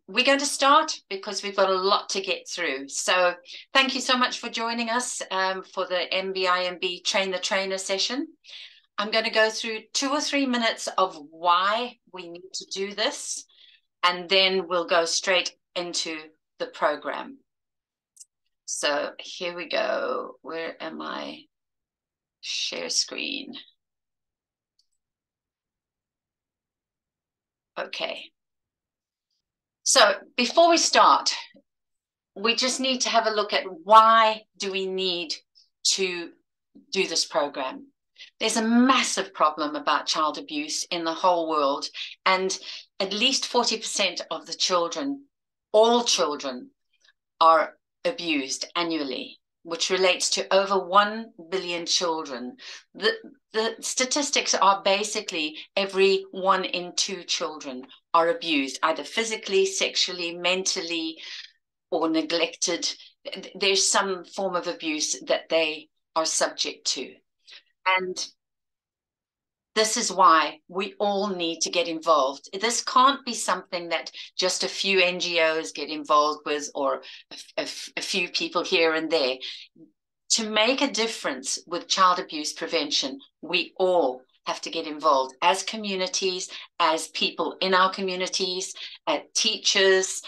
We're going to start because we've got a lot to get through. So thank you so much for joining us for the MBIMB Train the Trainer session. I'm going to go through 2 or 3 minutes of why we need to do this, and then we'll go straight into the program. So here we go. Where am I? Share screen. Okay. So before we start, we just need to have a look at why do we need to do this program. There's a massive problem about child abuse in the whole world, and at least 40% of the children, all children, are abused annually, which relates to over 1 billion children. The statistics are basically every 1 in 2 children are abused, either physically, sexually, mentally, or neglected. There's some form of abuse that they are subject to. And this is why we all need to get involved. This can't be something that just a few NGOs get involved with, or a few people here and there. To make a difference with child abuse prevention, we all have to get involved as communities, as people in our communities, as teachers,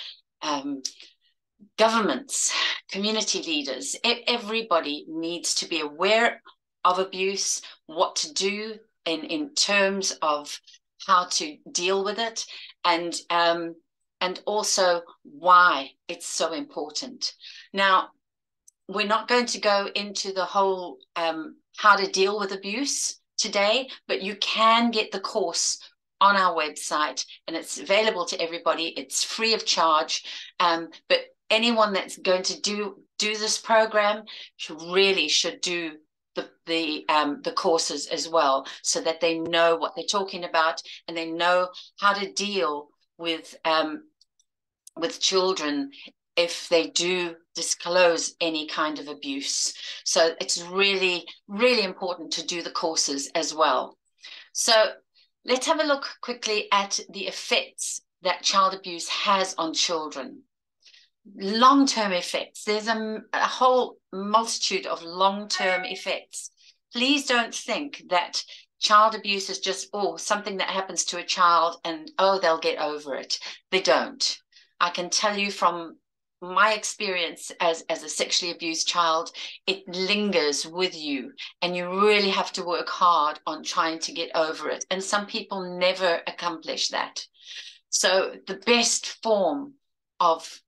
governments, community leaders. Everybody needs to be aware of abuse, what to do in terms of how to deal with it, and also why it's so important. Now, we're not going to go into the whole how to deal with abuse today, but you can get the course on our website, and it's available to everybody. It's free of charge, but anyone that's going to do this program should do the courses as well, so that they know what they're talking about and they know how to deal with children if they do disclose any kind of abuse. So it's really, really important to do the courses as well. So let's have a look quickly at the effects that child abuse has on children. Long-term effects. There's a whole multitude of long-term effects. Please don't think that child abuse is just, something that happens to a child and, they'll get over it. They don't. I can tell you from my experience as a sexually abused child, it lingers with you, and you really have to work hard on trying to get over it. And some people never accomplish that. So the best form of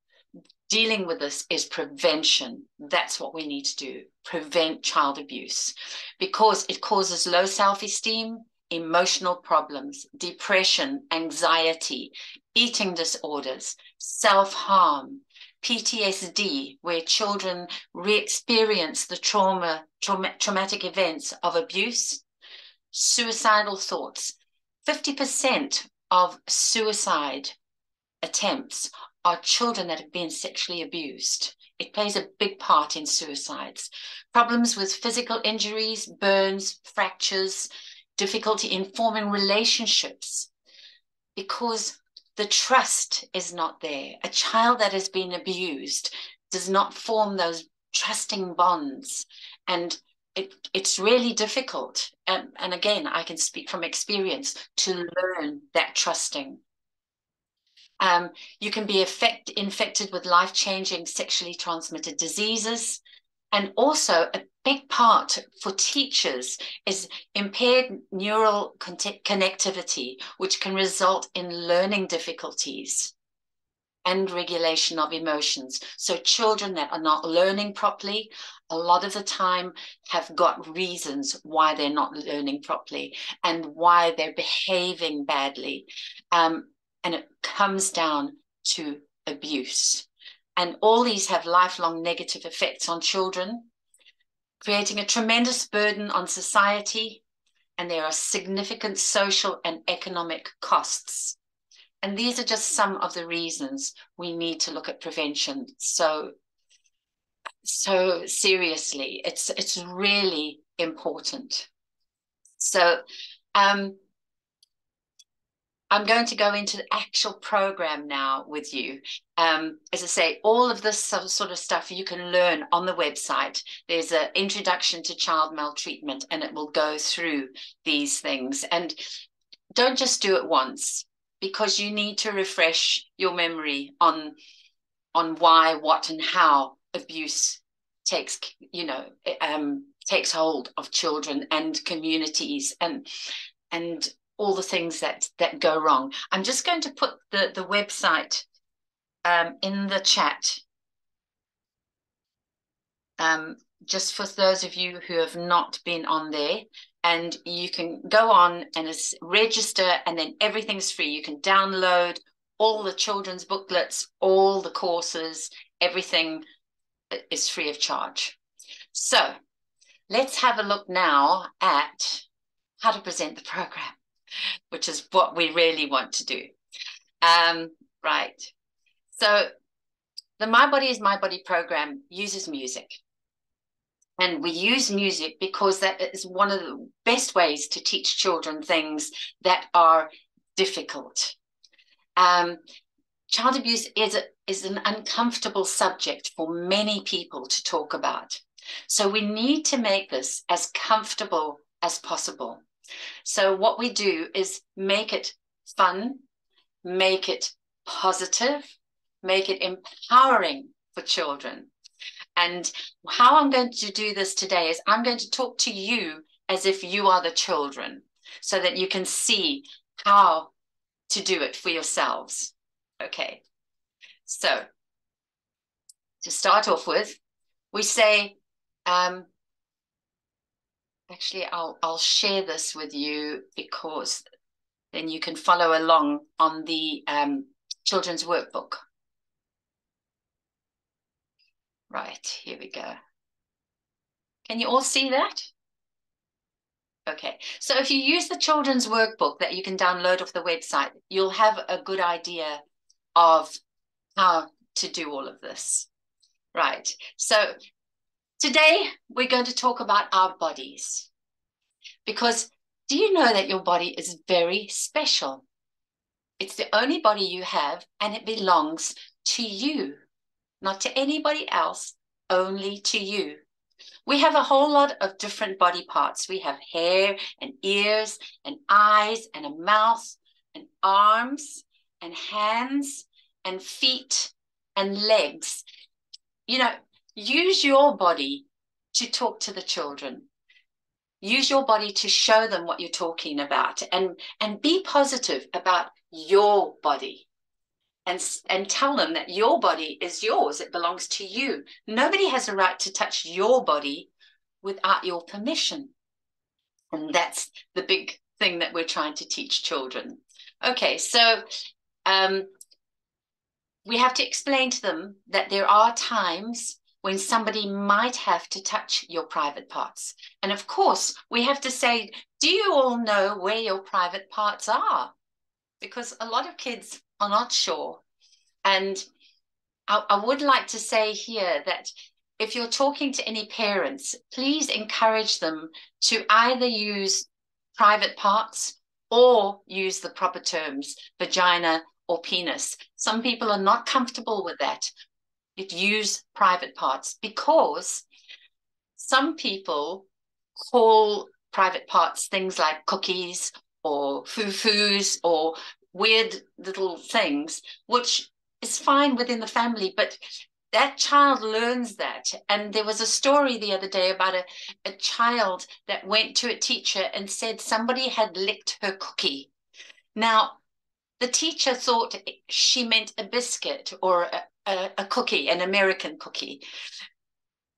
dealing with this is prevention. That's what we need to do. Prevent child abuse, because it causes low self-esteem, emotional problems, depression, anxiety, eating disorders, self-harm, PTSD, where children re-experience the traumatic events of abuse, suicidal thoughts. 50% of suicide attempts are children that have been sexually abused. It plays a big part in suicides. Problems with physical injuries, burns, fractures, difficulty in forming relationships, because the trust is not there. A child that has been abused does not form those trusting bonds, and it's really difficult. And again, I can speak from experience to learn that trusting. You can be infected with life-changing sexually transmitted diseases. And also a big part for teachers is impaired neural connectivity, which can result in learning difficulties and regulation of emotions. So children that are not learning properly, a lot of the time have got reasons why they're not learning properly and why they're behaving badly. And it comes down to abuse. And all these have lifelong negative effects on children, creating a tremendous burden on society, and there are significant social and economic costs. And these are just some of the reasons we need to look at prevention so seriously. It's really important. So I'm going to go into the actual program now with you. As I say, all of this sort of stuff you can learn on the website. There's an introduction to child maltreatment, and it will go through these things. And don't just do it once, because you need to refresh your memory on why, what, and how abuse takes, takes hold of children and communities, and all the things that go wrong. I'm just going to put the website in the chat, just for those of you who have not been on there. And you can go on and register, and then everything's free. You can download all the children's booklets, all the courses, everything is free of charge. So let's have a look now at how to present the program, which is what we really want to do. Right. So the My Body is My Body program uses music. And we use music because that is one of the best ways to teach children things that are difficult. Child abuse is an uncomfortable subject for many people to talk about. So we need to make this as comfortable as possible. So what we do is make it fun, make it positive, make it empowering for children. And how I'm going to do this today is I'm going to talk to you as if you are the children, so that you can see how to do it for yourselves. Okay. So to start off with, we say, actually, I'll share this with you, because then you can follow along on the children's workbook. Right, here we go. Can you all see that? Okay, so if you use the children's workbook that you can download off the website, you'll have a good idea of how to do all of this. Right, so today we're going to talk about our bodies, because do you know that your body is very special? It's the only body you have, and it belongs to you, not to anybody else, only to you. We have a whole lot of different body parts. We have hair and ears and eyes and a mouth and arms and hands and feet and legs. You know, use your body to talk to the children. Use your body to show them what you're talking about, and be positive about your body, and tell them that your body is yours. It belongs to you. Nobody has a right to touch your body without your permission. And that's the big thing that we're trying to teach children. Okay, so we have to explain to them that there are times when somebody might have to touch your private parts. And of course, we have to say, do you all know where your private parts are? Because a lot of kids are not sure. And I would like to say here that if you're talking to any parents, please encourage them to either use private parts or use the proper terms, vagina or penis. Some people are not comfortable with that. Use private parts, because some people call private parts things like cookies or foo-foos or weird little things, which is fine within the family, but that child learns that. And there was a story the other day about a child that went to a teacher and said somebody had licked her cookie. Now, the teacher thought she meant a biscuit or a cookie, an American cookie.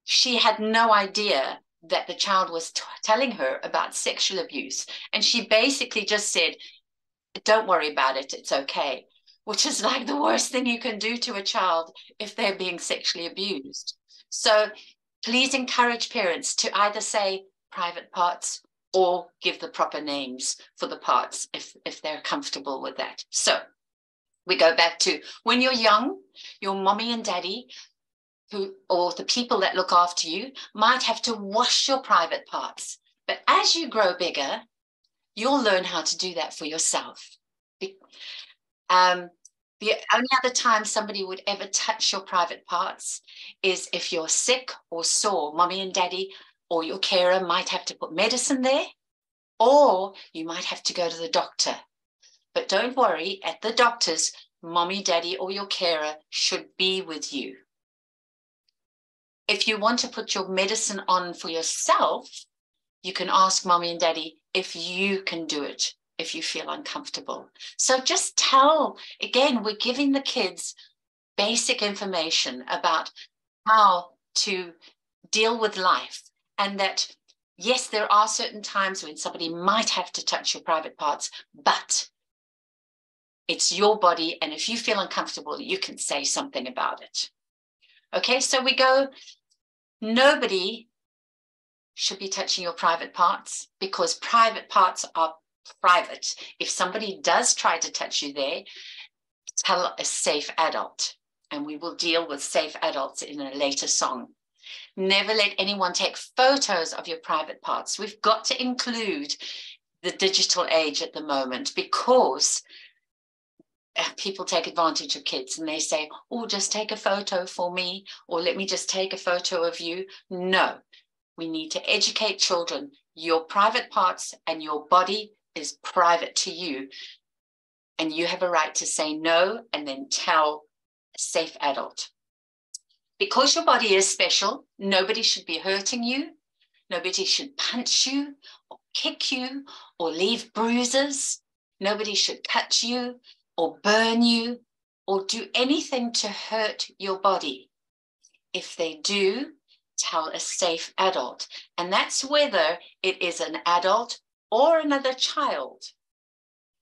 She had no idea that the child was telling her about sexual abuse. And she basically just said, don't worry about it, it's okay. Which is like the worst thing you can do to a child if they're being sexually abused. So please encourage parents to either say private parts or give the proper names for the parts if they're comfortable with that. So we go back to when you're young, your mommy and daddy, or the people that look after you, might have to wash your private parts. But as you grow bigger, you'll learn how to do that for yourself. The only other time somebody would ever touch your private parts is if you're sick or sore. Mommy and daddy or your carer might have to put medicine there, or you might have to go to the doctor. But don't worry, at the doctor's, mommy, daddy, or your carer should be with you. If you want to put your medicine on for yourself, you can ask mommy and daddy if you can do it, if you feel uncomfortable. So just tell, again, we're giving the kids basic information about how to deal with life, and that, yes, there are certain times when somebody might have to touch your private parts, but it's your body, and if you feel uncomfortable, you can say something about it. Okay, so we go, nobody should be touching your private parts, because private parts are private. If somebody does try to touch you there, tell a safe adult, and we will deal with safe adults in a later song. Never let anyone take photos of your private parts. We've got to include the digital age at the moment, because people take advantage of kids and they say, oh, just take a photo for me, or let me just take a photo of you. No, we need to educate children. Your private parts and your body is private to you, and you have a right to say no and then tell a safe adult. Because your body is special, nobody should be hurting you. Nobody should punch you or kick you or leave bruises. Nobody should cut you or burn you or do anything to hurt your body. If they do, tell a safe adult. And that's whether it is an adult or another child.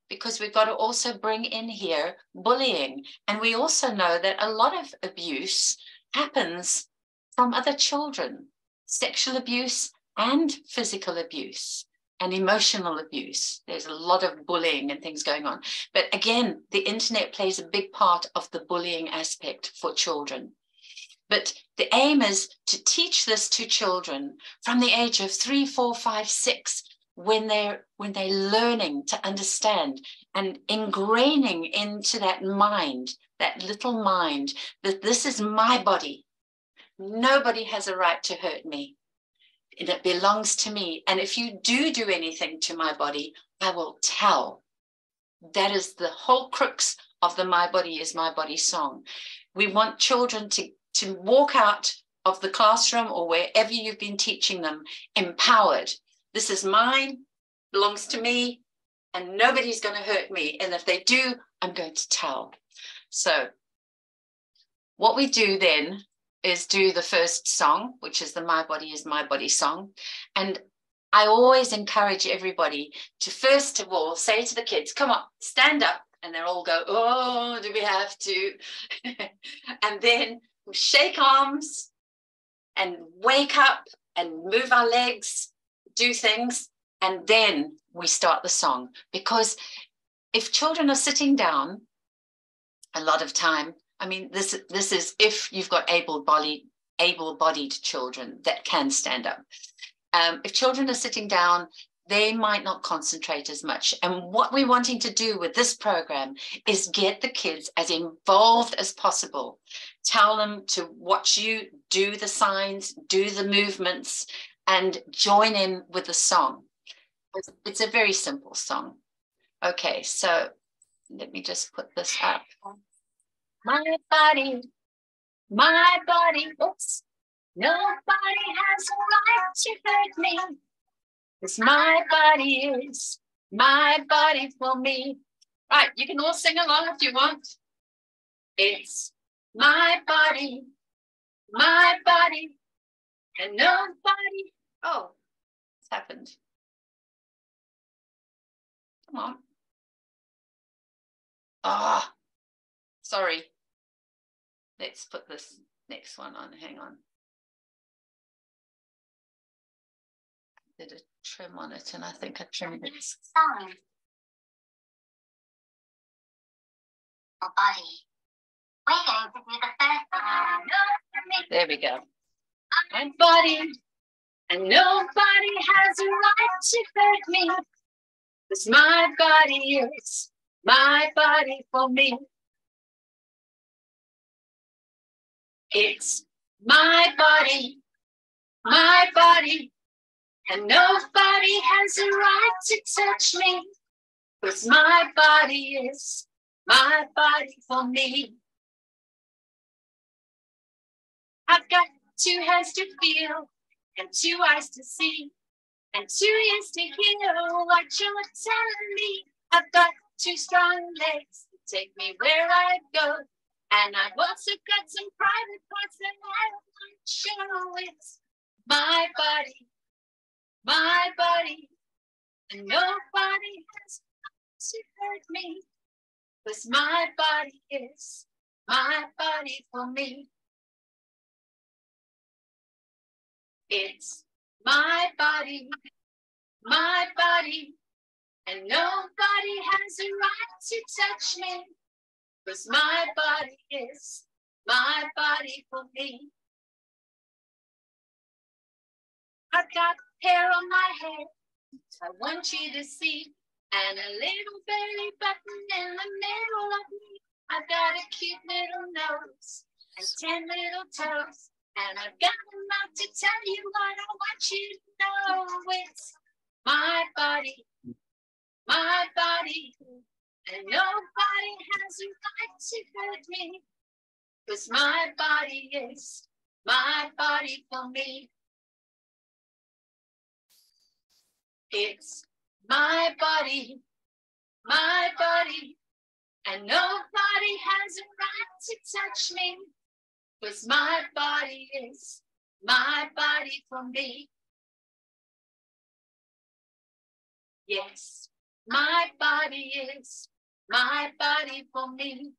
Because we've got to also bring in here bullying. And we also know that a lot of abuse happens from other children, sexual abuse and physical abuse and emotional abuse. There's a lot of bullying and things going on. But again, the internet plays a big part of the bullying aspect for children. But the aim is to teach this to children from the age of 3, 4, 5, 6, when they're learning to understand and ingraining into that mind, that little mind, that this is my body. Nobody has a right to hurt me. It belongs to me. And if you do anything to my body, I will tell. That is the whole crux of the My Body is My Body song. We want children to walk out of the classroom or wherever you've been teaching them empowered. This is mine, belongs to me, and nobody's going to hurt me. And if they do, I'm going to tell. So what we do then is do the first song, which is the My Body is My Body song. And I always encourage everybody to, first of all, say to the kids, come on, stand up. And they'll all go, oh, do we have to? And then we shake arms and wake up and move our legs, do things, and then we start the song. Because if children are sitting down a lot of time, I mean, this is if you've got able-bodied children that can stand up. If children are sitting down, they might not concentrate as much. And what we're wanting to do with this program is get the kids as involved as possible. Tell them to watch you do the signs, do the movements, and join in with the song. It's a very simple song. Okay, so let me just put this up. My body, oops. Nobody has a right to hurt me. It's my body is my body for me. Right, you can all sing along if you want. It's my body, and nobody. Oh, what's happened? Come on. Ah, sorry. Let's put this next one on. Hang on. I did a trim on it, and I think I trimmed it. Body. We're going to do the first one. There we go. My body, and nobody has a right to hurt me. 'Cause my body is my body for me. It's my body, and nobody has a right to touch me, 'cause my body is my body for me. I've got 2 hands to feel, and 2 eyes to see, and 2 ears to hear what you're telling me. I've got 2 strong legs to take me where I go, and I've also got some private parts that I won't show. It's my body, and nobody has to hurt me, 'cause my body is my body for me. It's my body, and nobody has a right to touch me, 'cause my body is my body for me. I've got hair on my head I want you to see, and a little belly button in the middle of me. I've got a cute little nose and 10 little toes, and I've got a mouth to tell you what I want you to know. It's my body, and nobody has a right to hurt me, 'cause my body is my body for me. It's my body, and nobody has a right to touch me, 'cause my body is my body for me. Yes, my body is my body for me.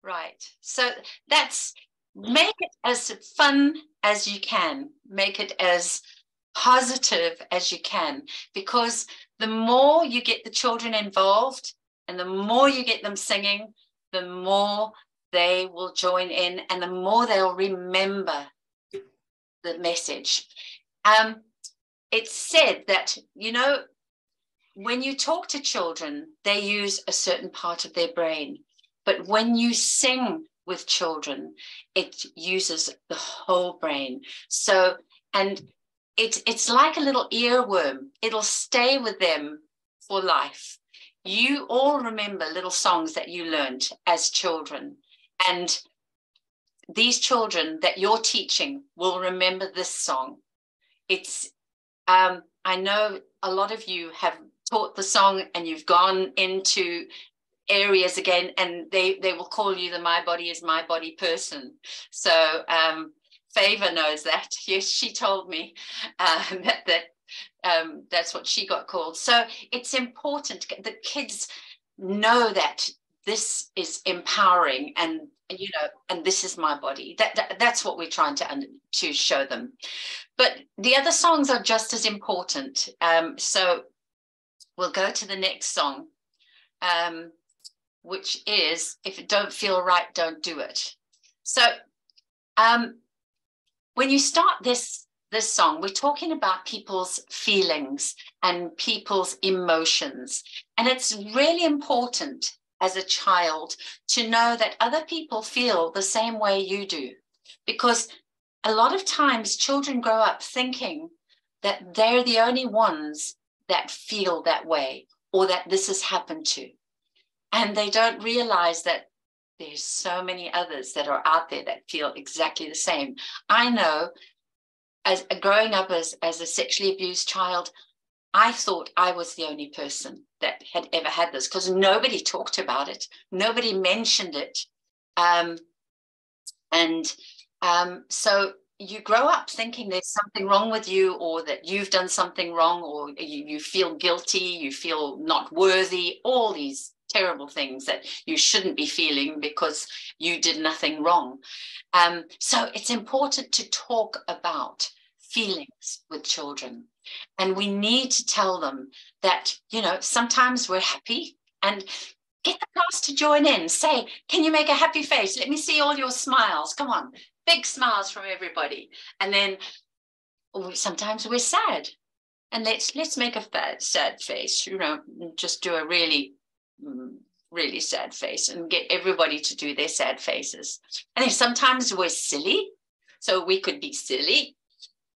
Right, so that's, make it as fun as you can, make it as positive as you can, because the more you get the children involved and the more you get them singing, the more they will join in and the more they'll remember the message. It's said that, you know, when you talk to children, they use a certain part of their brain, but when you sing with children, it uses the whole brain. So, and it's like a little earworm. It'll stay with them for life. You all remember little songs that you learned as children, and these children that you're teaching will remember this song. It's, I know a lot of you have taught the song and you've gone into areas again, and they will call you the My Body is My Body person. So Favor knows that. Yes, she told me that's what she got called. So it's important that kids know that this is empowering, and you know, and this is my body. That's what we're trying to show them. But the other songs are just as important. So we'll go to the next song, which is If It Don't Feel Right, Don't Do It. So when you start this song, we're talking about people's feelings and people's emotions. And it's really important as a child to know that other people feel the same way you do. Because a lot of times children grow up thinking that they're the only ones that feel that way, or that this has happened to. And they don't realize that there's so many others that are out there that feel exactly the same. I know, as growing up as a sexually abused child, I thought I was the only person that had ever had this, because nobody talked about it. Nobody mentioned it. So you grow up thinking there's something wrong with you, or that you've done something wrong, or you feel guilty, you feel not worthy, all these terrible things that you shouldn't be feeling because you did nothing wrong. So it's important to talk about feelings with children. And we need to tell them that, you know, sometimes we're happy, and get the class to join in. Say, can you make a happy face? Let me see all your smiles. Come on, big smiles from everybody. And then sometimes we're sad, and let's make a sad face, you know, just do a really really sad face and get everybody to do their sad faces. And then sometimes we're silly, so we could be silly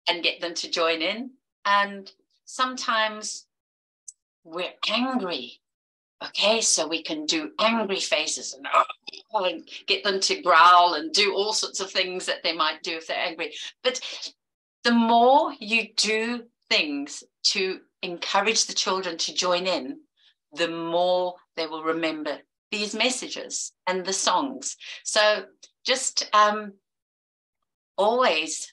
and get them to join in. And sometimes we're angry. Okay, so we can do angry faces and get them to growl and do all sorts of things that they might do if they're angry. But the more you do things to encourage the children to join in, the more they will remember these messages and the songs. So just always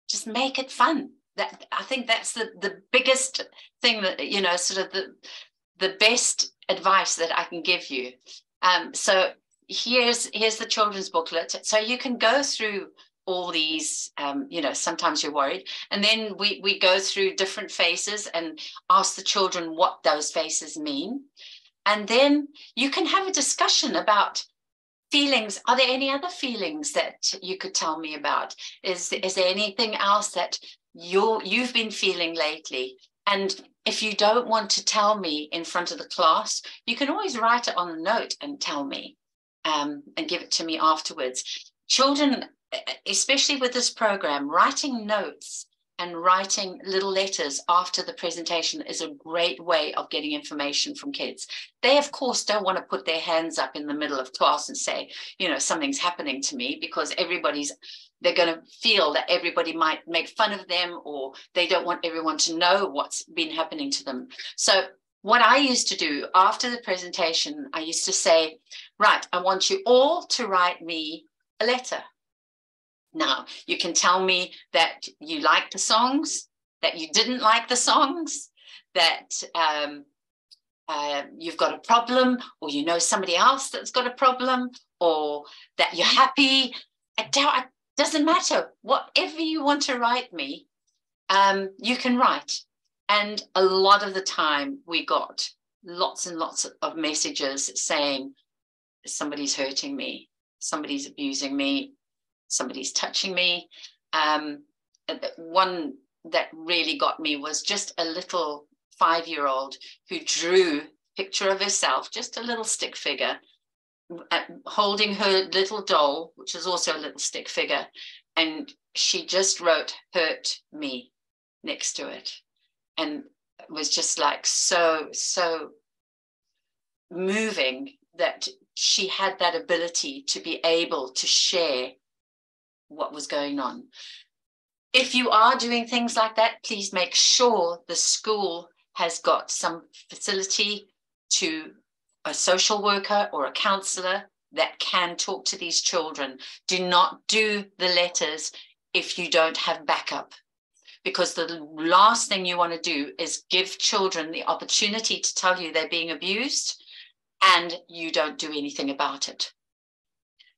just make it fun. That, I think that's the biggest thing, that, you know, sort of the best advice that I can give you. So here's the children's booklet. So you can go through all these, you know, sometimes you're worried. And then we go through different faces and ask the children what those faces mean. And then you can have a discussion about feelings. Are there any other feelings that you could tell me about? Is there anything else that you've been feeling lately? And if you don't want to tell me in front of the class, you can always write it on a note and tell me, and give it to me afterwards. Children, especially with this program, writing notes and writing little letters after the presentation is a great way of getting information from kids. They, of course, don't want to put their hands up in the middle of class and say, you know, something's happening to me, because they're going to feel that everybody might make fun of them, or they don't want everyone to know what's been happening to them. So what I used to do after the presentation, I used to say, right, I want you all to write me a letter. Now, you can tell me that you like the songs, that you didn't like the songs, that you've got a problem, or you know somebody else that's got a problem, or that you're happy. It doesn't matter. Whatever you want to write me, you can write. And a lot of the time we got lots and lots of messages saying, somebody's hurting me, somebody's abusing me, somebody's touching me. One that really got me was just a little 5-year-old who drew a picture of herself, just a little stick figure, holding her little doll, which is also a little stick figure, and she just wrote "hurt me" next to it, and it was just like so moving that she had that ability to be able to share what was going on. If you are doing things like that, please make sure the school has got some facility to a social worker or a counselor that can talk to these children. Do not do the letters if you don't have backup, because the last thing you want to do is give children the opportunity to tell you they're being abused and you don't do anything about it,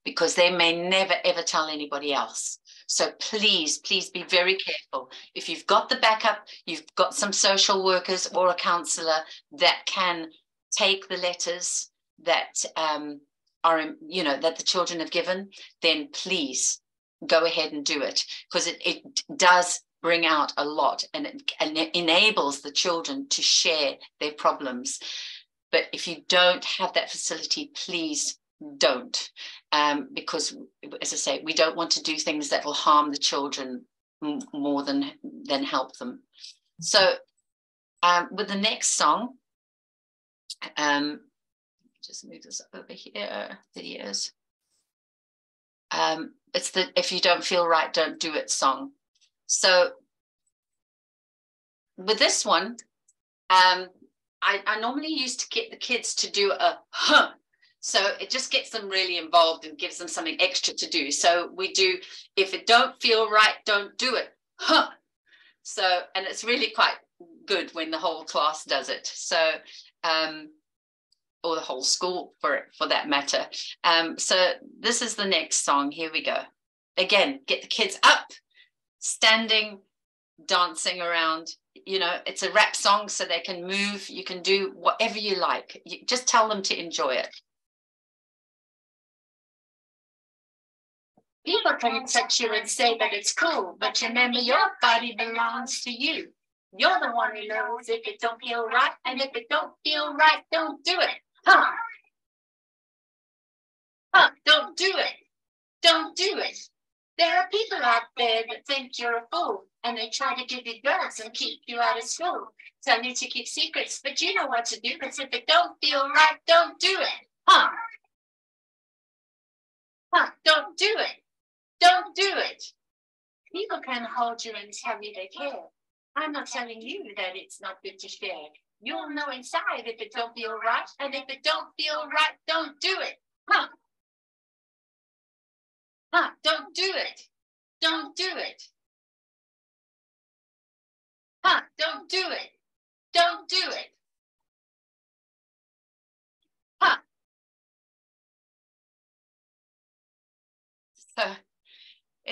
because they may never, ever tell anybody else. So please be very careful. If you've got the backup, you've got some social workers or a counselor that can take the letters that are, you know, that the children have given, then please go ahead and do it, because it does bring out a lot, and it enables the children to share their problems. But if you don't have that facility, please don't, because, as I say, we don't want to do things that will harm the children more than help them. So with the next song, just move this up over here, videos. It's the "If You Don't Feel Right, Don't Do It" song. So with this one, I normally used to get the kids to do a huh. So it just gets them really involved and gives them something extra to do. So we do, "If it don't feel right, don't do it. Huh." So, and it's really quite good when the whole class does it. So, or the whole school for that matter. So this is the next song. Here we go. Again, get the kids up, standing, dancing around. You know, it's a rap song, so they can move. You can do whatever you like. You just tell them to enjoy it. People can touch you and say that it's cool, but remember your body belongs to you. You're the one who knows if it don't feel right, and if it don't feel right, don't do it. Huh? Huh? Don't do it. Don't do it. There are people out there that think you're a fool, and they try to give you drugs and keep you out of school. Tell you to keep secrets, but you know what to do, because if it don't feel right, don't do it. Huh? Huh? Don't do it. Don't do it. People can hold you and tell you they care. I'm not telling you that it's not good to share. You'll know inside if it don't feel right, and if it don't feel right, don't do it. Huh? Huh? Don't do it. Don't do it. Huh? Don't do it. Don't do it. Huh?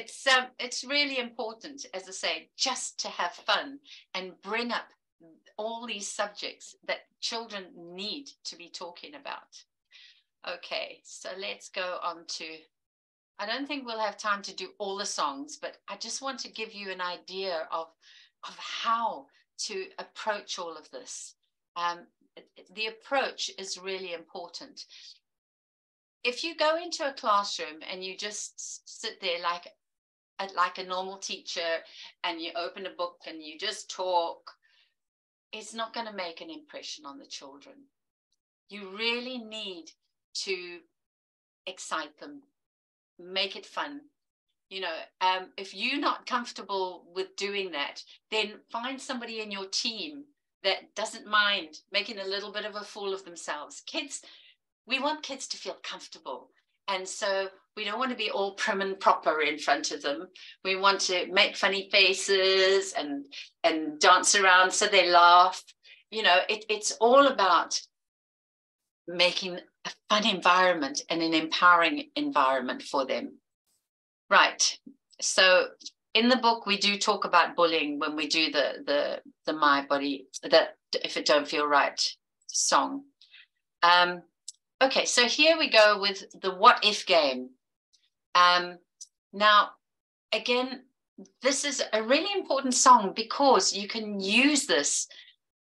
So it's really important, as I say, just to have fun and bring up all these subjects that children need to be talking about. Okay, so let's go on to, I don't think we'll have time to do all the songs, but I just want to give you an idea of how to approach all of this. The approach is really important. If you go into a classroom and you just sit there like a normal teacher and you open a book and you just talk, it's not going to make an impression on the children. You really need to excite them, make it fun. You know, if you're not comfortable with doing that, then find somebody in your team that doesn't mind making a little bit of a fool of themselves. Kids, we want kids to feel comfortable. And so we don't want to be all prim and proper in front of them. We want to make funny faces and dance around so they laugh. You know, it's all about making a fun environment and an empowering environment for them. Right. So in the book, we do talk about bullying when we do the My Body, that If It Don't Feel Right song. Okay, so here we go with the what if game. Now, again, this is a really important song because you can use this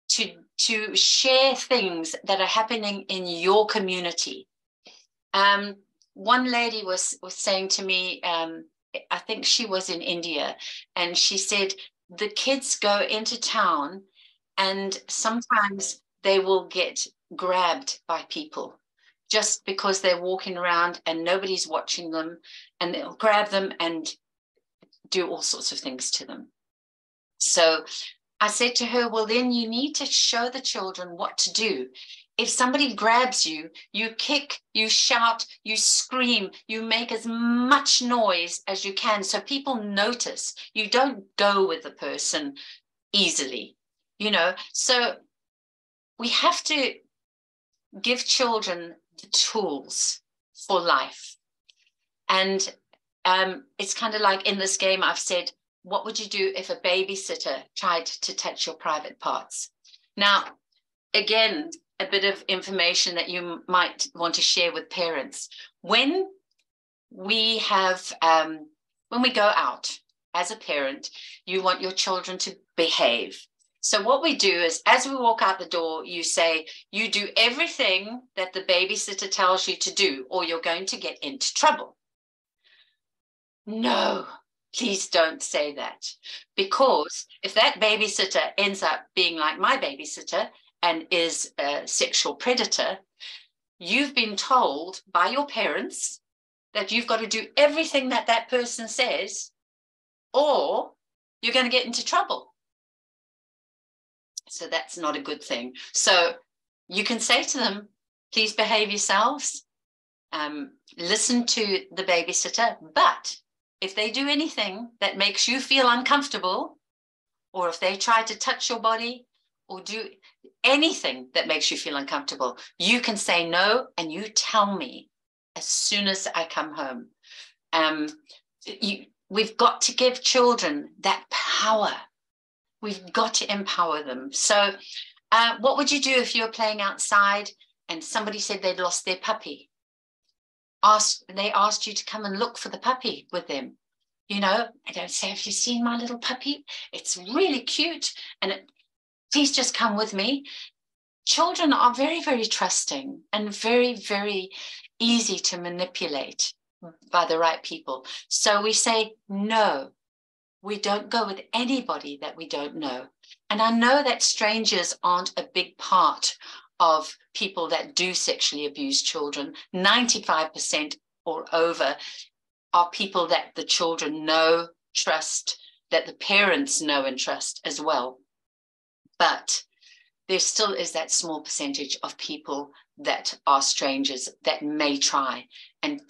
to share things that are happening in your community. One lady was saying to me, I think she was in India, and she said the kids go into town and sometimes they will get grabbed by people just because they're walking around and nobody's watching them, and they'll grab them and do all sorts of things to them. So I said to her, well, then you need to show the children what to do. If somebody grabs you, you kick, you shout, you scream, you make as much noise as you can so people notice. You don't go with the person easily, you know. So we have to give children the tools for life. And it's kind of like in this game, I've said, what would you do if a babysitter tried to touch your private parts? Now, again, a bit of information that you might want to share with parents. When we go out as a parent, you want your children to behave. So what we do is, as we walk out the door, you say, you do everything that the babysitter tells you to do, or you're going to get into trouble. No, please don't say that. Because if that babysitter ends up being like my babysitter and is a sexual predator, you've been told by your parents that you've got to do everything that that person says, or you're going to get into trouble. So that's not a good thing. So you can say to them, please behave yourselves, listen to the babysitter, but if they do anything that makes you feel uncomfortable, or if they try to touch your body or do anything that makes you feel uncomfortable, you can say no, and you tell me as soon as I come home. We've got to give children that power. We've got to empower them. So what would you do if you were playing outside and somebody said they'd lost their puppy? asked you to come and look for the puppy with them. You know, I don't say, have you seen my little puppy? It's really cute. And please just come with me. Children are very, very trusting and very, very easy to manipulate by the right people. So we say, no, we don't go with anybody that we don't know. And I know that strangers aren't a big part of people that do sexually abuse children. 95% or over are people that the children know, trust, that the parents know and trust as well. But there still is that small percentage of people that are strangers that may try and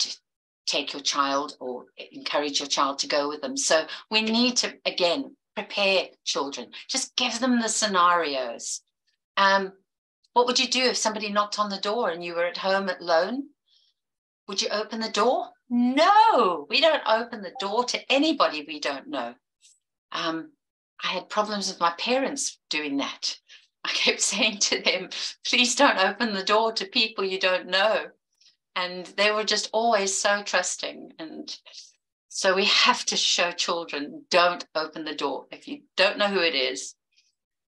take your child or encourage your child to go with them. So we need to, again, prepare children. Just give them the scenarios. What would you do if somebody knocked on the door and you were at home alone? Would you open the door? No, we don't open the door to anybody we don't know. I had problems with my parents doing that. I kept saying to them, please don't open the door to people you don't know. And they were just always so trusting. And so we have to show children, don't open the door if you don't know who it is.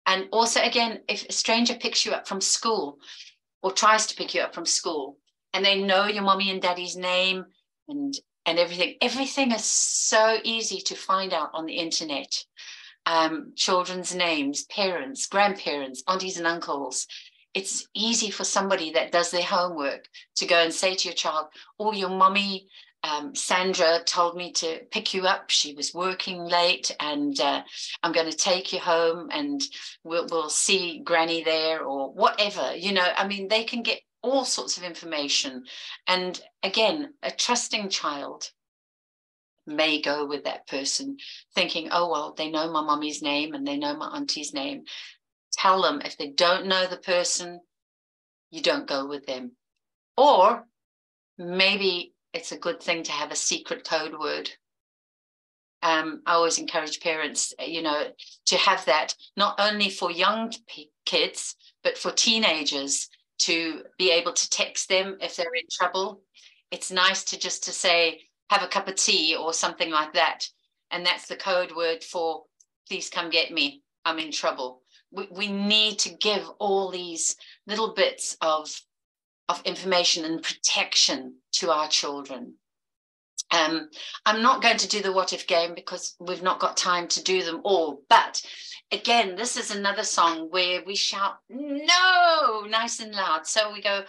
And also, again, if a stranger picks you up from school or tries to pick you up from school and they know your mommy and daddy's name and everything is so easy to find out on the internet. Children's names, parents, grandparents, aunties and uncles. It's easy for somebody that does their homework to go and say to your child, oh, your mommy, Sandra, told me to pick you up. She was working late and I'm going to take you home and we'll see Granny there or whatever. You know, I mean, they can get all sorts of information. And again, a trusting child may go with that person thinking, oh, well, they know my mommy's name and they know my auntie's name. Tell them if they don't know the person, you don't go with them. Or maybe it's a good thing to have a secret code word. I always encourage parents, you know, to have that not only for young kids, but for teenagers to be able to text them if they're in trouble. It's nice to say, have a cup of tea or something like that. And that's the code word for, please come get me, I'm in trouble. We need to give all these little bits of information and protection to our children. I'm not going to do the what if game because we've not got time to do them all. But again, this is another song where we shout, no, nice and loud. So we go,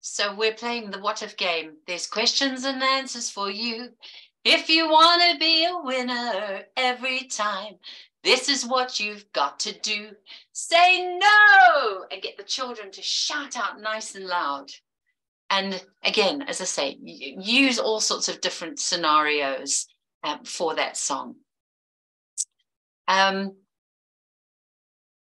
so we're playing the what if game. There's questions and answers for you. If you want to be a winner every time, this is what you've got to do. Say no and get the children to shout out nice and loud. And again, as I say, use all sorts of different scenarios for that song. The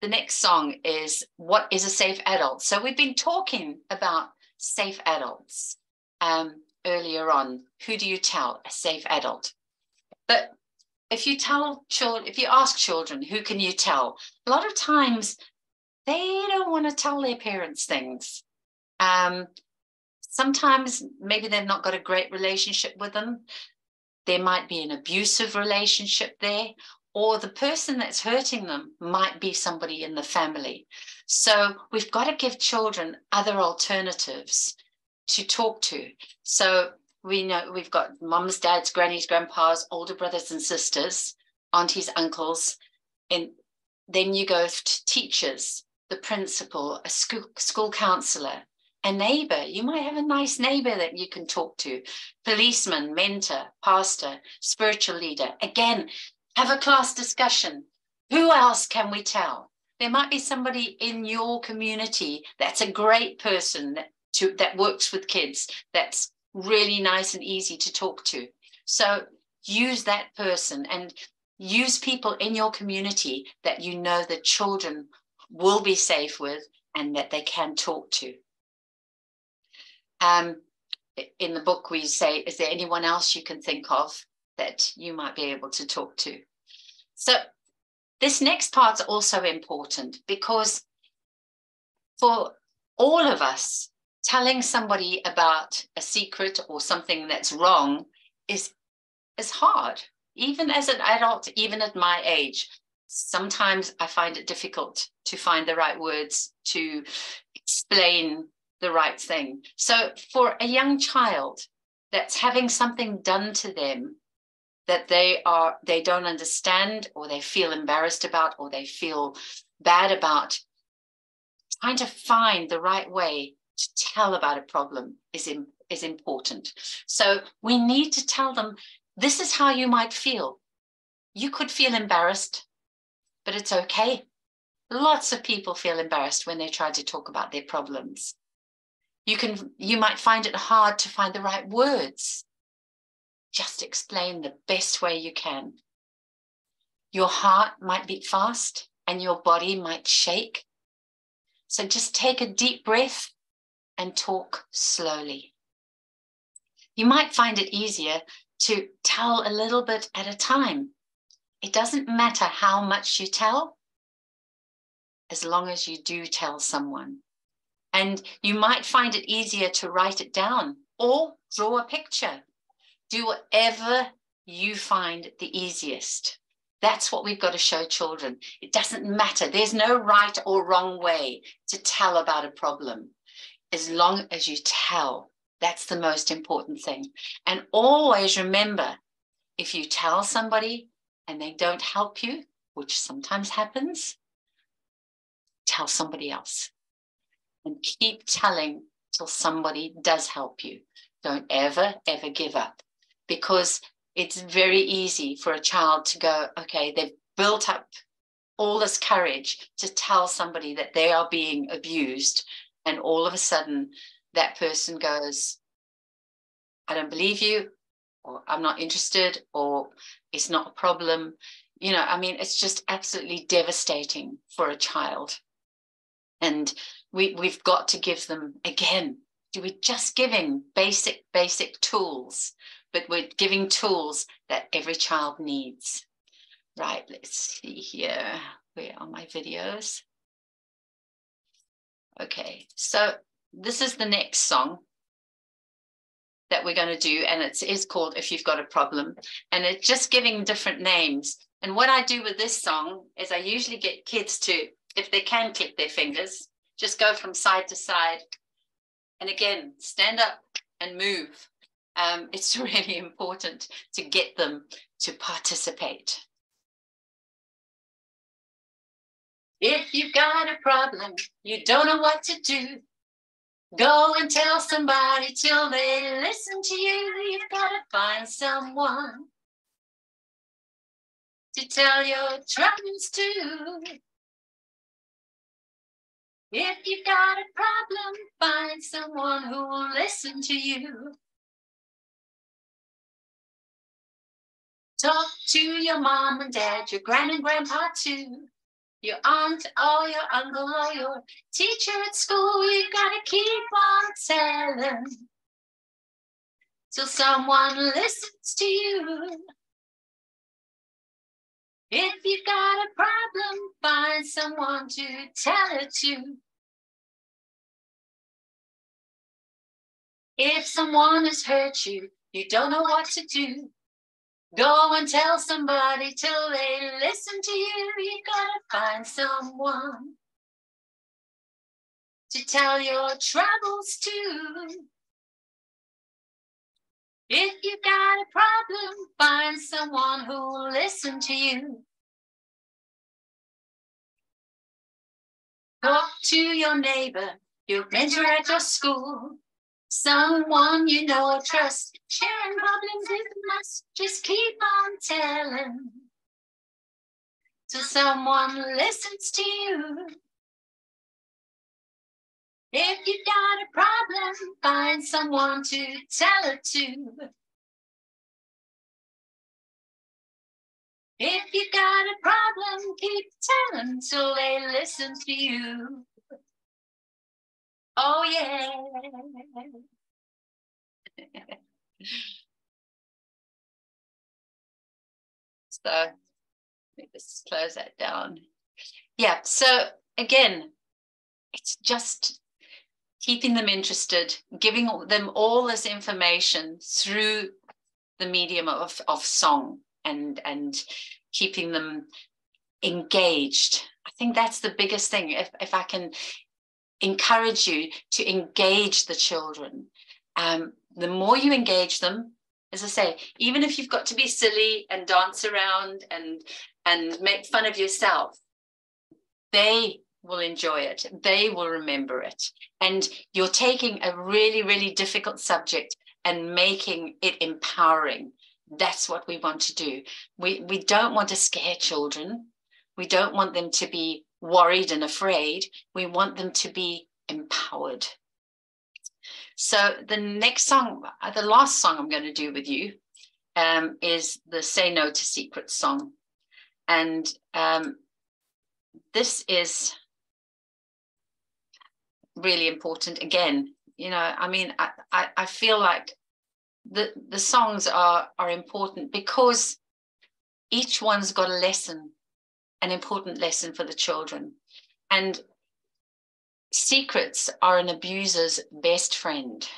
next song is What is a Safe Adult? So we've been talking about safe adults earlier on. Who do you tell? A safe adult. But if you ask children, who can you tell? A lot of times they don't want to tell their parents things. Sometimes maybe they've not got a great relationship with them. There might be an abusive relationship there, or the person that's hurting them might be somebody in the family. So we've got to give children other alternatives to talk to. So we know we've got mums, dads, grannies, grandpas, older brothers and sisters, aunties, uncles, and then you go to teachers, the principal, a school counselor, a neighbor. You might have a nice neighbor that you can talk to, policeman, mentor, pastor, spiritual leader. Again, have a class discussion. Who else can we tell? There might be somebody in your community that's a great person that works with kids, that's really nice and easy to talk to. So use that person and use people in your community that you know the children will be safe with and that they can talk to. In the book, we say, is there anyone else you can think of that you might be able to talk to? So this next part's also important because for all of us, telling somebody about a secret or something that's wrong is hard, even as an adult, even at my age. Sometimes I find it difficult to find the right words to explain the right thing. So for a young child that's having something done to them that they don't understand, or they feel embarrassed about, or they feel bad about, trying to find the right way to tell about a problem is important. So we need to tell them, this is how you might feel. You could feel embarrassed, but it's okay. Lots of people feel embarrassed when they try to talk about their problems. You might find it hard to find the right words. Just explain the best way you can. Your heart might beat fast and your body might shake. So just take a deep breath and talk slowly. You might find it easier to tell a little bit at a time. It doesn't matter how much you tell, as long as you do tell someone. And you might find it easier to write it down or draw a picture. Do whatever you find the easiest. That's what we've got to show children. It doesn't matter. There's no right or wrong way to tell about a problem. As long as you tell, that's the most important thing. And always remember, if you tell somebody and they don't help you, which sometimes happens, tell somebody else. And keep telling till somebody does help you. Don't ever, ever give up, because it's very easy for a child to go, okay, they've built up all this courage to tell somebody that they are being abused. And all of a sudden that person goes, I don't believe you, or I'm not interested, or it's not a problem. You know, I mean, it's just absolutely devastating for a child. And we've got to give them, again, we're just giving basic tools, but we're giving tools that every child needs. Right, let's see here. Where are my videos? Okay, so this is the next song that we're going to do, and it is called If You've Got a Problem, and it's just giving different names. And what I do with this song is I usually get kids to, if they can click their fingers, just go from side to side. And again, stand up and move. It's really important to get them to participate. If you've got a problem, you don't know what to do, go and tell somebody till they listen to you. You've got to find someone to tell your troubles to. If you've got a problem, find someone who will listen to you. Talk to your mom and dad, your gran and grandpa too, your aunt or your uncle or your teacher at school. You've got to keep on telling till someone listens to you. If you've got a problem, find someone to tell it to. If someone has hurt you, you don't know what to do, go and tell somebody till they listen to you. You've got to find someone to tell your troubles to. If you've got a problem, find someone who will listen to you. Talk to your neighbor, your mentor at your school, someone you know or trust. Sharing problems is a must. Just keep on telling till someone listens to you. If you've got a problem, find someone to tell it to. If you've got a problem, keep telling till they listen to you. Oh, yeah. So let me just close that down. Yeah, so again, it's just keeping them interested, giving them all this information through the medium of song, and keeping them engaged. I think that's the biggest thing. If I can encourage you to engage the children, the more you engage them, as I say, even if you've got to be silly and dance around and make fun of yourself, they will enjoy it. They will remember it. And you're taking a really, really difficult subject and making it empowering. That's what we want to do. We don't want to scare children. We don't want them to be worried and afraid. We want them to be empowered. So the next song, the last song I'm going to do with you is the Say No to Secrets song. And this is really important. Again, you know, I mean, I feel like the songs are important because each one's got a lesson, an important lesson for the children. And secrets are an abuser's best friend.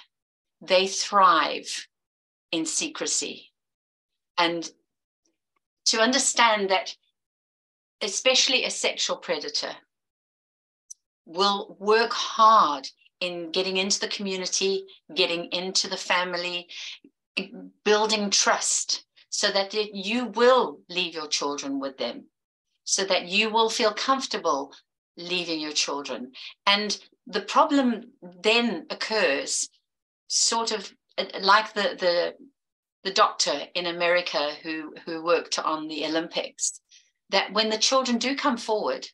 They thrive in secrecy. And to understand that, especially a sexual predator, will work hard in getting into the community, getting into the family, building trust, so that you will leave your children with them, so that you will feel comfortable leaving your children. And the problem then occurs sort of like the doctor in America who worked on the Olympics, that when the children do come forward,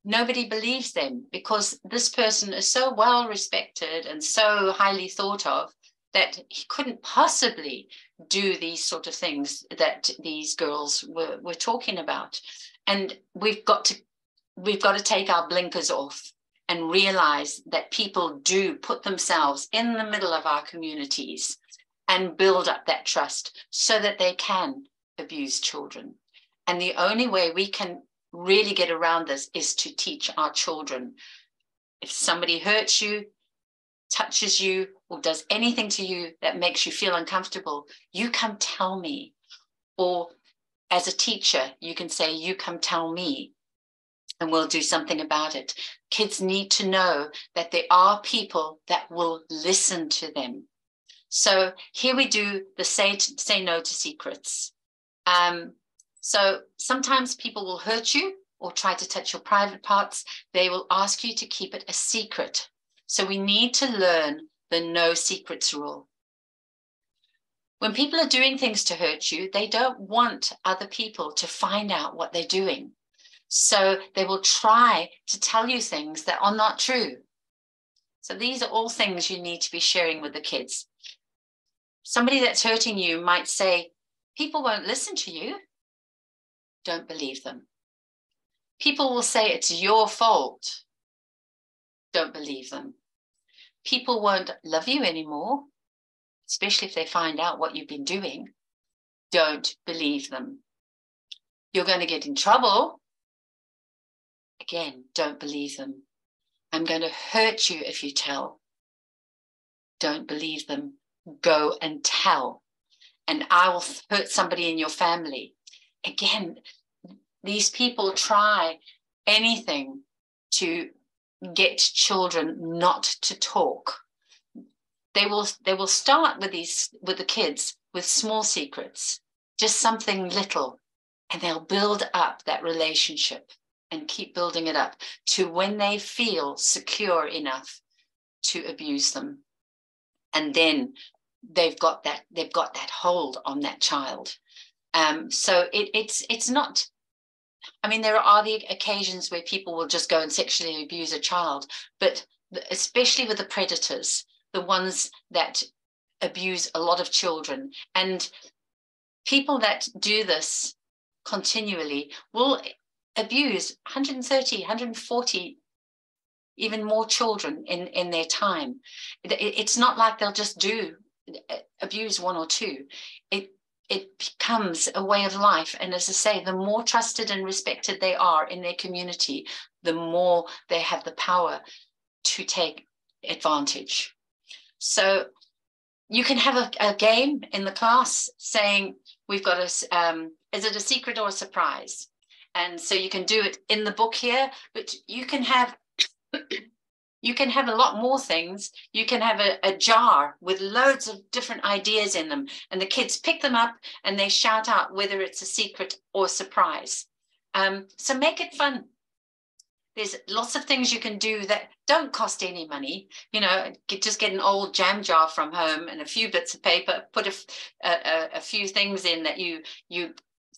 nobody believes them because this person is so well respected and so highly thought of that he couldn't possibly do these sort of things that these girls were talking about. And we've got to take our blinkers off and realize that people do put themselves in the middle of our communities and build up that trust so that they can abuse children. And the only way we can really get around this is to teach our children. If somebody hurts you, touches you, or does anything to you that makes you feel uncomfortable, you come tell me. Or as a teacher, you can say, you come tell me, and we'll do something about it. Kids need to know that there are people that will listen to them. So here we do the say no to secrets. So sometimes people will hurt you or try to touch your private parts. They will ask you to keep it a secret. So we need to learn the no secrets rule. When people are doing things to hurt you, they don't want other people to find out what they're doing. So they will try to tell you things that are not true. So these are all things you need to be sharing with the kids. Somebody that's hurting you might say, people won't listen to you. Don't believe them. People will say it's your fault. Don't believe them. People won't love you anymore, especially if they find out what you've been doing. Don't believe them. You're going to get in trouble. Again, don't believe them. I'm going to hurt you if you tell. Don't believe them. Go and tell. And I will hurt somebody in your family. Again, these people try anything to get children not to talk. They will start with the kids with small secrets, just something little, and they'll build up that relationship and keep building it up to when they feel secure enough to abuse them. And then they've got that hold on that child. So it's not, I mean, there are the occasions where people will just go and sexually abuse a child, but especially with the predators, the ones that abuse a lot of children, and people that do this continually will abuse 130, 140, even more children in their time. It's not like they'll just abuse one or two. It becomes a way of life. And as I say, the more trusted and respected they are in their community, the more they have the power to take advantage. So you can have a game in the class saying, we've got a, is it a secret or a surprise? And so you can do it in the book here, but you can have a lot more things. You can have a jar with loads of different ideas in them, and the kids pick them up and they shout out whether it's a secret or a surprise. So make it fun. There's lots of things you can do that don't cost any money. You know, just get an old jam jar from home and a few bits of paper, put a few things in that you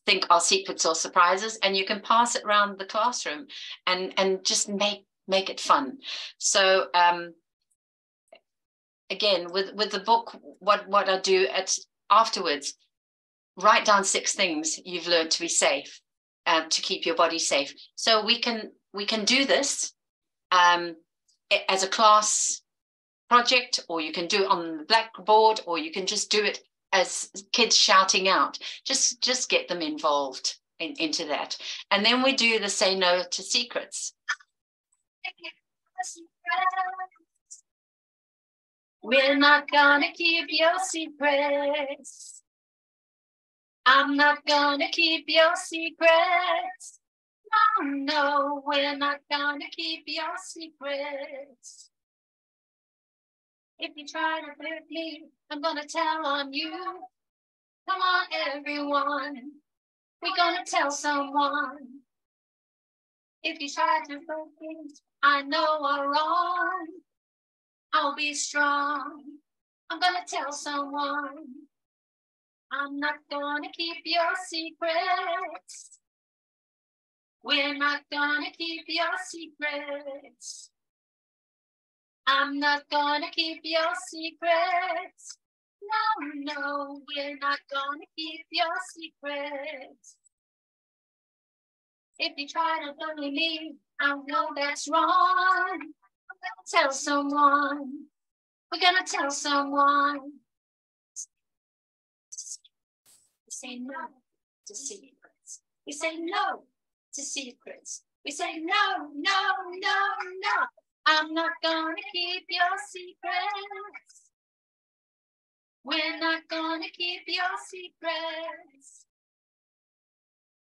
think are secrets or surprises, and you can pass it around the classroom and just make it fun. So again, with the book, what I do afterwards, write down 6 things you've learned to be safe, to keep your body safe. So we can do this as a class project, or you can do it on the blackboard, or you can just do it as kids shouting out. Just get them involved into that. And then we do the say no to secrets. We're not gonna keep your secrets. I'm not gonna keep your secrets. No, we're not gonna keep your secrets. If you try to hurt me, I'm gonna tell on you. Come on, everyone, we're gonna tell someone. If you try to hurt things I know are wrong, I'll be strong. I'm gonna tell someone. I'm not gonna keep your secrets. We're not gonna keep your secrets. I'm not gonna keep your secrets. No, we're not gonna keep your secrets. If you try to bully me, I know that's wrong. I'm gonna tell someone. We're gonna tell someone. We say no to secrets. We say no to secrets. We say no, no, no, no. I'm not gonna keep your secrets. We're not gonna keep your secrets.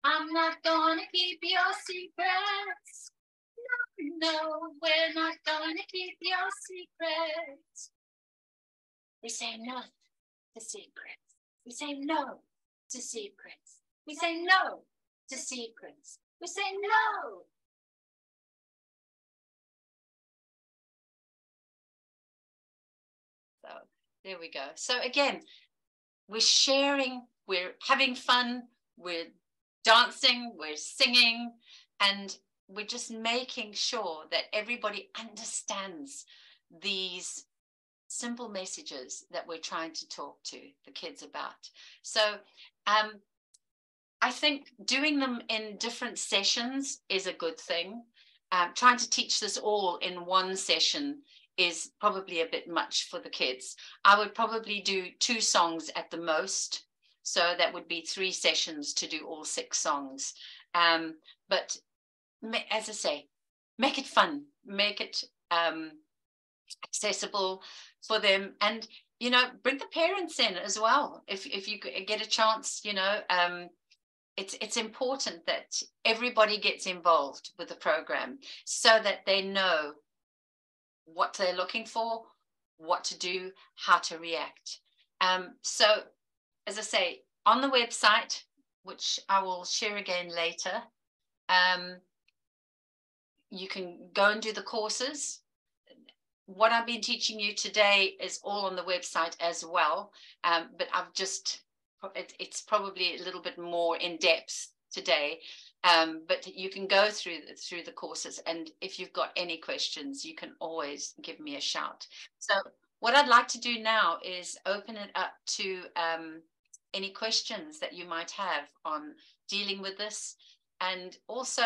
I'm not gonna keep your secrets. No, we're not gonna keep your secrets. We say no to secrets. We say no to secrets. We say no to secrets. We say no. So there we go. So again, we're sharing, we're having fun, we're dancing, we're singing, and we're just making sure that everybody understands these simple messages that we're trying to talk to the kids about. So I think doing them in different sessions is a good thing. Trying to teach this all in one session is probably a bit much for the kids. I would probably do 2 songs at the most. So that would be 3 sessions to do all 6 songs. But as I say, make it fun, make it accessible for them, and you know, bring the parents in as well if you get a chance. You know, it's important that everybody gets involved with the program so that they know what they're looking for, what to do, how to react. So as I say, on the website, which I will share again later, you can go and do the courses. What I've been teaching you today is all on the website as well, but I've just, it's probably a little bit more in depth today, but you can go through the courses, and if you've got any questions, you can always give me a shout. So what I'd like to do now is open it up to any questions that you might have on dealing with this, and also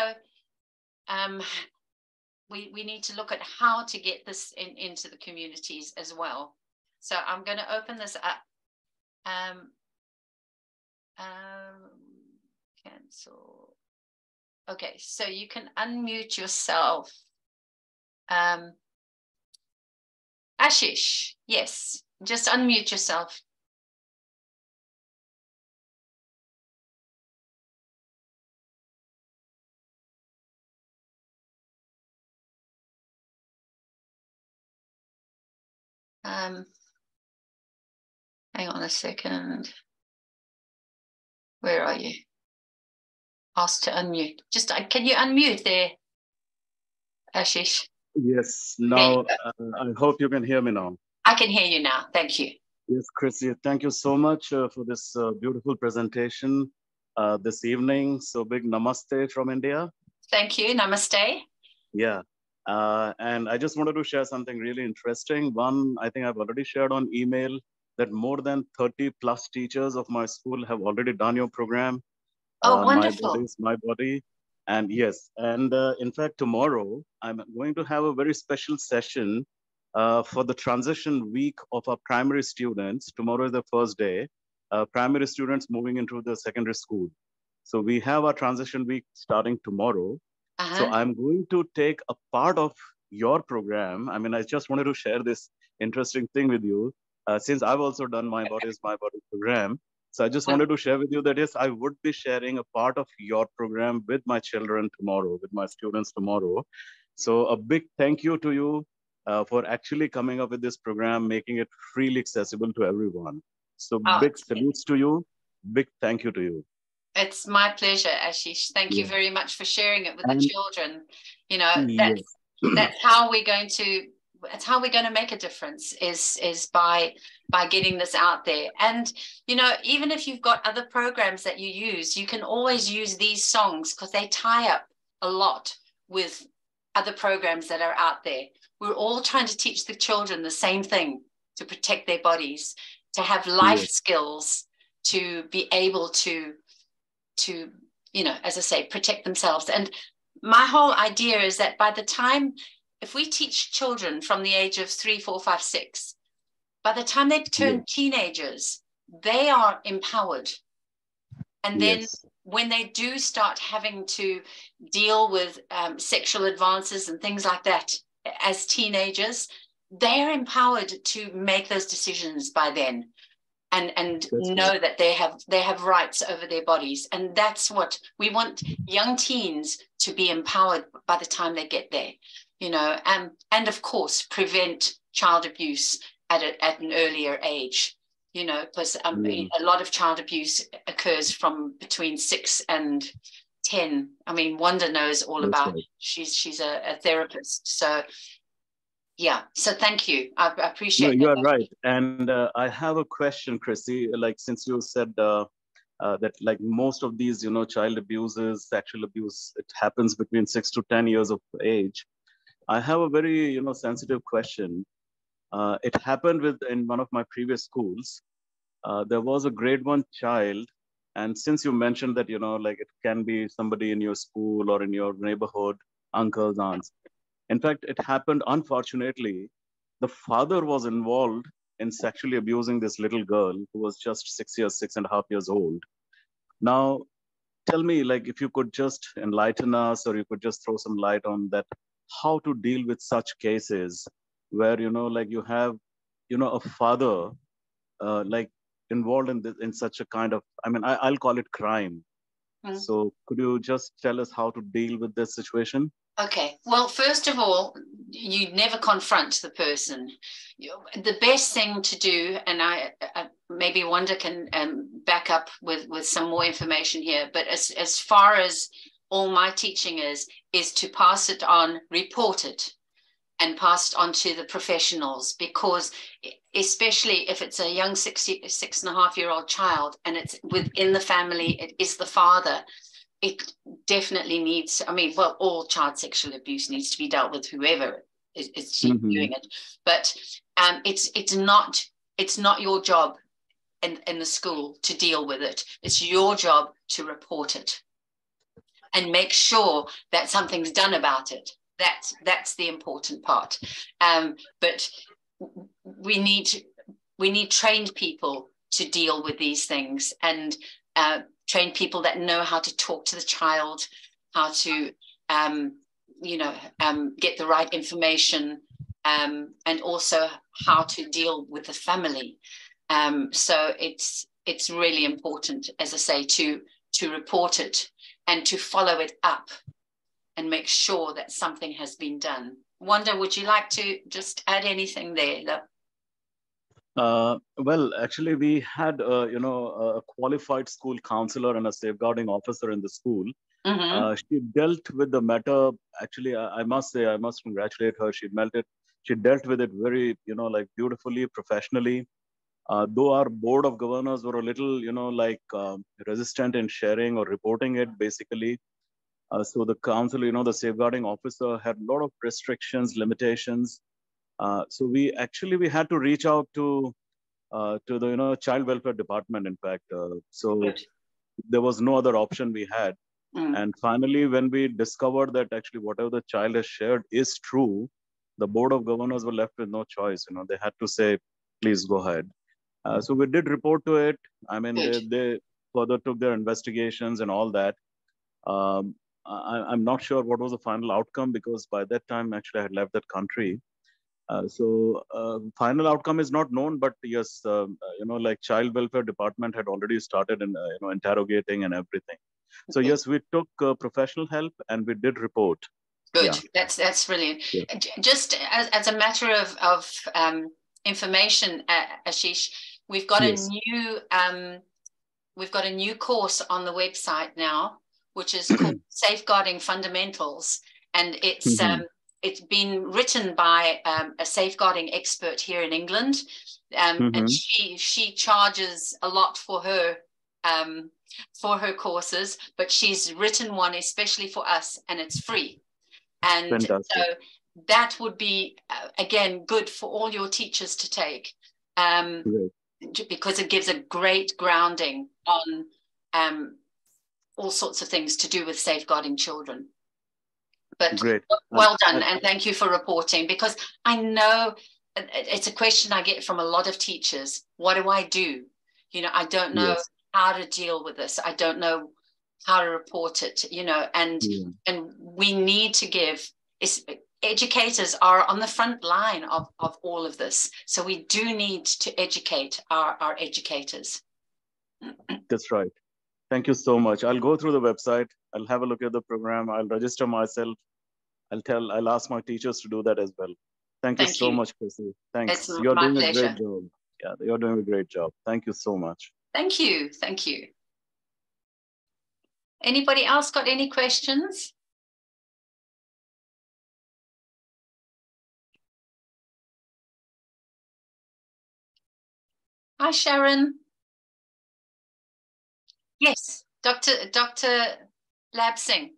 we need to look at how to get this into the communities as well. So I'm going to open this up. Cancel. Okay, so you can unmute yourself. Ashish, yes, just unmute yourself. Hang on a second. Where are you? Asked to unmute. Just can you unmute there, Ashish? Yes. Now, I hope you can hear me now. I can hear you now. Thank you. Yes, Chrissy, thank you so much for this beautiful presentation this evening. So big namaste from India. Thank you. Namaste. Yeah. And I just wanted to share something really interesting. One, I think I've already shared on email that more than 30 plus teachers of my school have already done your program. Oh, My wonderful. body is my body. And yes, and in fact, tomorrow I'm going to have a very special session for the transition week of our primary students. Tomorrow is the first day. Primary students moving into the secondary school. So we have our transition week starting tomorrow. So I'm going to take a part of your program. I mean, I just wanted to share this interesting thing with you, since I've also done My Body is My Body program. So I just wanted to share with you that, yes, I would be sharing a part of your program with my children tomorrow, with my students tomorrow. So a big thank you to you for actually coming up with this program, making it freely accessible to everyone. So big salutes to you. Big thank you to you. It's my pleasure, Ashish. Thank you very much for sharing it with the children. You know, that's how we're going to, it's how we're going to make a difference is by getting this out there. And, you know, even if you've got other programs that you use, you can always use these songs because they tie up a lot with other programs that are out there. We're all trying to teach the children the same thing, to protect their bodies, to have life skills, to be able to, you know, as I say, protect themselves. And my whole idea is that by the time, if we teach children from the age of 3, 4, 5, 6, by the time they turn teenagers, they are empowered. And then when they do start having to deal with sexual advances and things like that as teenagers, they're empowered to make those decisions by then. And know that they have rights over their bodies. And that's what we want, young teens to be empowered by the time they get there, you know, and of course prevent child abuse at an earlier age, you know, because a lot of child abuse occurs from between 6 and 10. I mean, Wanda knows all about it. She's a therapist. So yeah, so thank you. I appreciate you are right. And I have a question, Chrissy. Like, since you said that like most of these, you know, child abuses, sexual abuse, it happens between 6 to 10 years of age. I have a very, you know, sensitive question. It happened in one of my previous schools. There was a grade 1 child. And since you mentioned that, you know, like it can be somebody in your school or in your neighborhood, uncles, aunts. In fact, it happened, unfortunately, the father was involved in sexually abusing this little girl who was just 6.5 years old. Now, tell me, like, if you could just enlighten us, or you could just throw some light on that, how to deal with such cases where, you know, like you have, you know, a father like involved in such a kind of, I mean, I'll call it crime. So could you just tell us how to deal with this situation? Okay. Well, first of all, you never confront the person. The best thing to do, and I maybe Wanda can back up with some more information here, but as far as all my teaching is to pass it on, report it, and pass it on to the professionals, because especially if it's a young 6.5-year-old child and it's within the family, it is the father, it definitely needs, I mean, well, all child sexual abuse needs to be dealt with, whoever is doing it. But it's not your job in the school to deal with it. It's your job to report it and make sure that something's done about it. That's the important part. But we need trained people to deal with these things, and trained people that know how to talk to the child, how to get the right information, and also how to deal with the family. So it's really important, as I say, to report it and to follow it up and make sure that something has been done. Wanda, would you like to just add anything there? Well, actually, we had, a qualified school counselor and a safeguarding officer in the school. Mm-hmm. She dealt with the matter. Actually, I must say, I must congratulate her. She dealt with it very, beautifully, professionally. Though our board of governors were a little, resistant in sharing or reporting it, basically. So the council, the safeguarding officer had a lot of restrictions, limitations. So we had to reach out to the child welfare department. In fact, so Good. there was no other option we had. Mm. And finally, when we discovered that actually whatever the child has shared is true, the board of governors were left with no choice. They had to say, please go ahead. So we did report to it. I mean, Good. they further took their investigations and all that. I'm not sure what was the final outcome because by that time, actually, I had left that country. So final outcome is not known, but yes, like child welfare department had already started in, interrogating and everything. So Good. yes, we took professional help and we did report. Good. Yeah. That's brilliant. Yeah. Just as a matter of information, Ashish, we've got Yes. we've got a new course on the website now, which is called Safeguarding Fundamentals, and it's been written by a safeguarding expert here in England, and she charges a lot for her courses, but she's written one especially for us, and it's free. And Fantastic. so that would be again good for all your teachers to take, because it gives a great grounding on all sorts of things to do with safeguarding children. But great. Well done, and thank you for reporting, because I know it's a question I get from a lot of teachers. What do I do? I don't know how to deal with this. I don't know how to report it, and we need to give. Educators are on the front line of all of this, so we do need to educate our educators. That's right. Thank you so much. I'll go through the website. I'll have a look at the program. I'll register myself. I'll ask my teachers to do that as well. Thank you so much, Chrissy. Thanks. You're doing a great job. Yeah, you're doing a great job. Thank you so much. Thank you. Thank you. Anybody else got any questions? Hi, Sharon. Yes, Dr. Labsing.